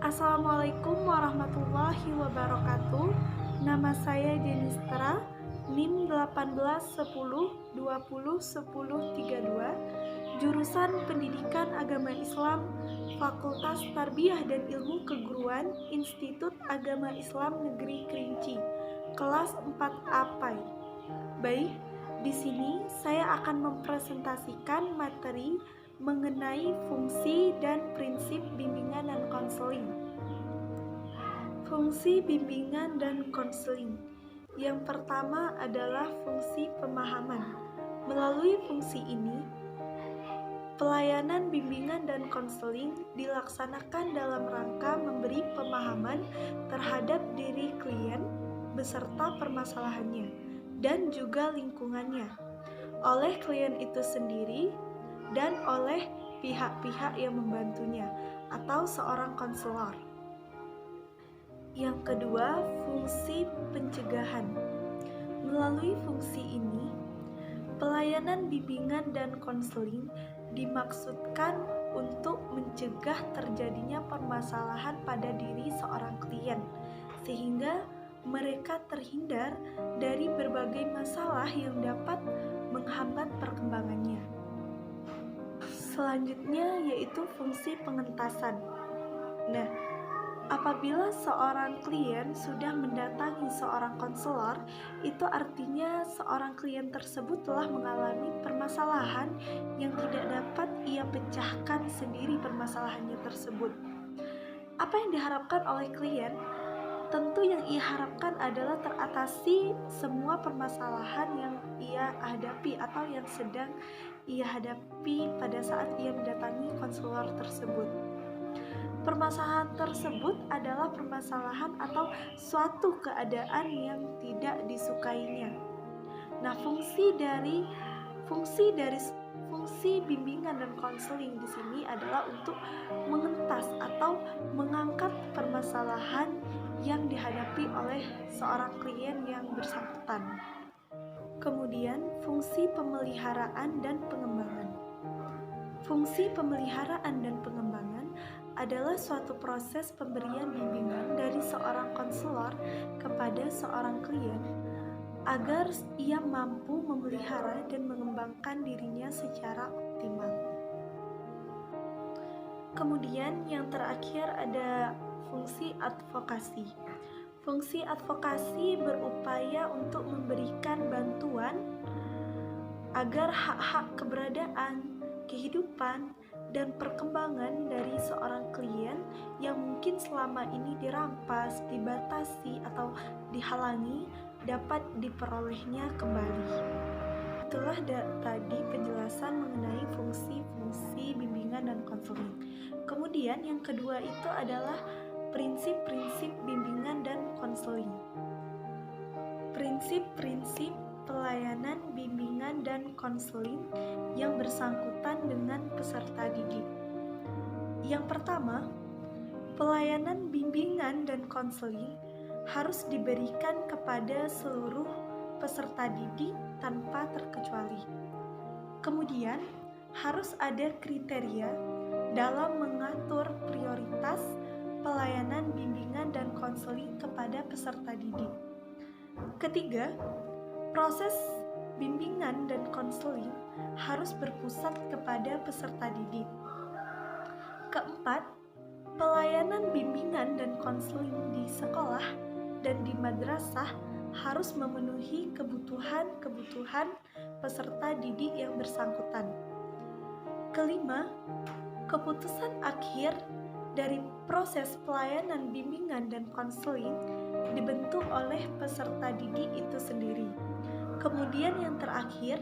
Assalamualaikum warahmatullahi wabarakatuh. Nama saya Denistra, NIM 1810201032, jurusan Pendidikan Agama Islam, Fakultas Tarbiyah dan Ilmu Keguruan, Institut Agama Islam Negeri Kerinci, kelas 4A PAI. Baik, di sini saya akan mempresentasikan materi mengenai fungsi dan prinsip bimbingan dan konseling. Fungsi bimbingan dan konseling. Yang pertama adalah fungsi pemahaman. Melalui fungsi ini, pelayanan bimbingan dan konseling dilaksanakan dalam rangka memberi pemahaman terhadap diri klien beserta permasalahannya dan juga lingkungannya oleh klien itu sendiri dan oleh pihak-pihak yang membantunya atau seorang konselor. Yang kedua, fungsi pencegahan. Melalui fungsi ini, pelayanan bimbingan dan konseling dimaksudkan untuk mencegah terjadinya permasalahan pada diri seorang klien, sehingga mereka terhindar dari berbagai masalah yang dapat menghambat perkembangannya. Selanjutnya yaitu fungsi pengentasan. Nah, apabila seorang klien sudah mendatangi seorang konselor, itu artinya seorang klien tersebut telah mengalami permasalahan yang tidak dapat ia pecahkan sendiri permasalahannya tersebut. Apa yang diharapkan oleh klien? Tentu yang ia harapkan adalah teratasi semua permasalahan yang ia hadapi atau yang sedang ia hadapi pada saat ia mendatangi konselor tersebut. Permasalahan tersebut adalah permasalahan atau suatu keadaan yang tidak disukainya. Nah, fungsi bimbingan dan konseling di sini adalah untuk mengentas atau mengangkat permasalahan yang dihadapi oleh seorang klien yang bersangkutan. Kemudian, fungsi pemeliharaan dan pengembangan. Fungsi pemeliharaan dan pengembangan adalah suatu proses pemberian bimbingan dari seorang konselor kepada seorang klien agar ia mampu memelihara dan mengembangkan dirinya secara optimal. Kemudian yang terakhir ada fungsi advokasi. Fungsi advokasi berupaya untuk memberikan bantuan agar hak-hak keberadaan, kehidupan, dan perkembangan dari seorang klien yang mungkin selama ini dirampas, dibatasi, atau dihalangi dapat diperolehnya kembali. Itulah tadi penjelasan mengenai fungsi-fungsi bimbingan dan konseling. Kemudian yang kedua itu adalah prinsip-prinsip bimbingan dan konseling. Prinsip-prinsip pelayanan bimbingan dan konseling yang bersangkutan dengan peserta didik. Yang pertama, pelayanan bimbingan dan konseling harus diberikan kepada seluruh peserta didik tanpa terkecuali. Kemudian, harus ada kriteria dalam mengatur prioritas pelayanan bimbingan dan konseling kepada peserta didik. Ketiga, proses bimbingan dan konseling harus berpusat kepada peserta didik. Keempat, pelayanan bimbingan dan konseling di sekolah dan di madrasah harus memenuhi kebutuhan peserta didik yang bersangkutan. Kelima, keputusan akhir dari proses pelayanan bimbingan dan konseling dibentuk oleh peserta didik itu sendiri. Kemudian yang terakhir,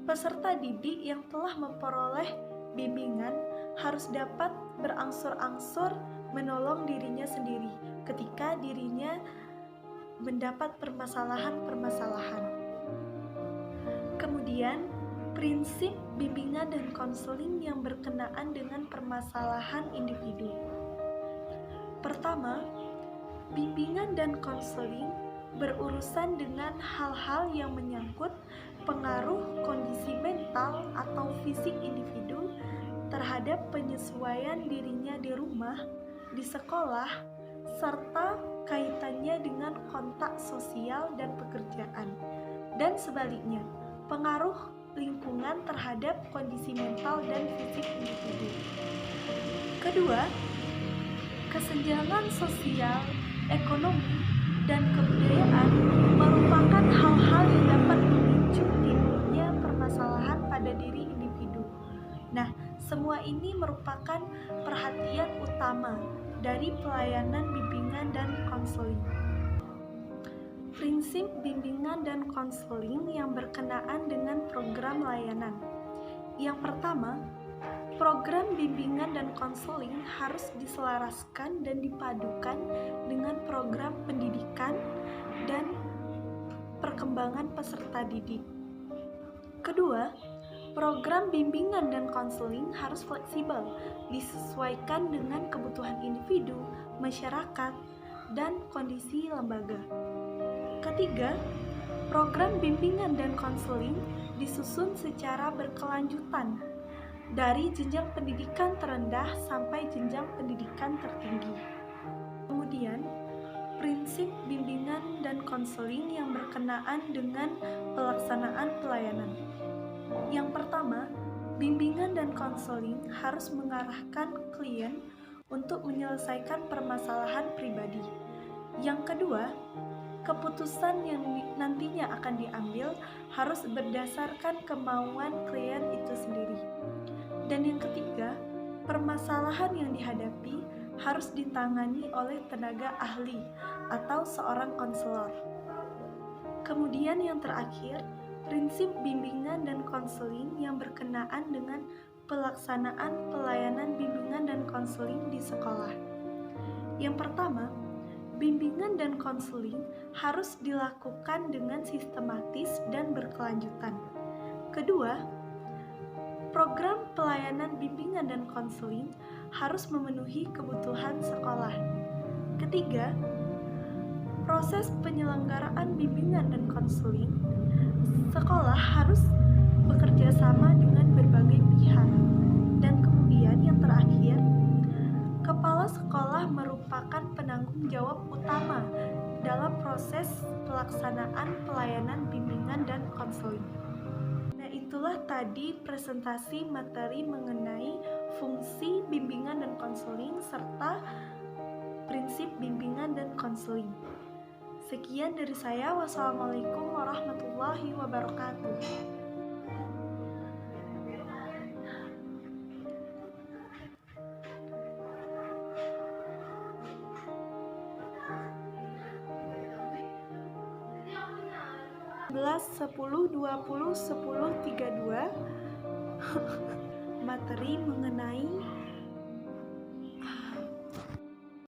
peserta didik yang telah memperoleh bimbingan harus dapat berangsur-angsur menolong dirinya sendiri ketika dirinya mendapat permasalahan-permasalahan. Kemudian, prinsip bimbingan dan konseling yang berkenaan dengan permasalahan individu. Pertama, bimbingan dan konseling berurusan dengan hal-hal yang menyangkut pengaruh kondisi mental atau fisik individu terhadap penyesuaian dirinya di rumah di sekolah, serta kaitannya dengan kontak sosial dan pekerjaan, dan sebaliknya, pengaruh lingkungan terhadap kondisi mental dan fisik individu. Kedua, kesenjangan sosial, ekonomi, dan kebudayaan merupakan hal-hal yang dapat memicu timbulnya permasalahan pada diri individu. Nah, semua ini merupakan perhatian utama dari pelayanan bimbingan dan konseling. Prinsip bimbingan dan konseling yang berkenaan dengan program layanan. Yang pertama, program bimbingan dan konseling harus diselaraskan dan dipadukan dengan program pendidikan dan perkembangan peserta didik. Kedua, program bimbingan dan konseling harus fleksibel, disesuaikan dengan kebutuhan individu, masyarakat, dan kondisi lembaga. Ketiga, program bimbingan dan konseling disusun secara berkelanjutan dari jenjang pendidikan terendah sampai jenjang pendidikan tertinggi. Kemudian, prinsip bimbingan dan konseling yang berkenaan dengan pelaksanaan pelayanan. Yang pertama, bimbingan dan konseling harus mengarahkan klien untuk menyelesaikan permasalahan pribadi. Yang kedua, keputusan yang nantinya akan diambil harus berdasarkan kemauan klien itu sendiri. Dan yang ketiga, permasalahan yang dihadapi harus ditangani oleh tenaga ahli atau seorang konselor. Kemudian yang terakhir, prinsip bimbingan dan konseling yang berkenaan dengan pelaksanaan pelayanan bimbingan dan konseling di sekolah. Yang pertama, bimbingan dan konseling harus dilakukan dengan sistematis dan berkelanjutan. Kedua, program pelayanan bimbingan dan konseling harus memenuhi kebutuhan sekolah. Ketiga, proses penyelenggaraan bimbingan dan konseling, sekolah harus bekerja sama dengan berbagai pihak. Dan kemudian yang terakhir, kepala sekolah merupakan penanggung jawab utama dalam proses pelaksanaan pelayanan bimbingan dan konseling. Nah, itulah tadi presentasi materi mengenai fungsi bimbingan dan konseling serta prinsip bimbingan dan konseling. Sekian dari saya. Wassalamualaikum warahmatullahi wabarakatuh. 11, 10, 20, 10, 32 materi mengenai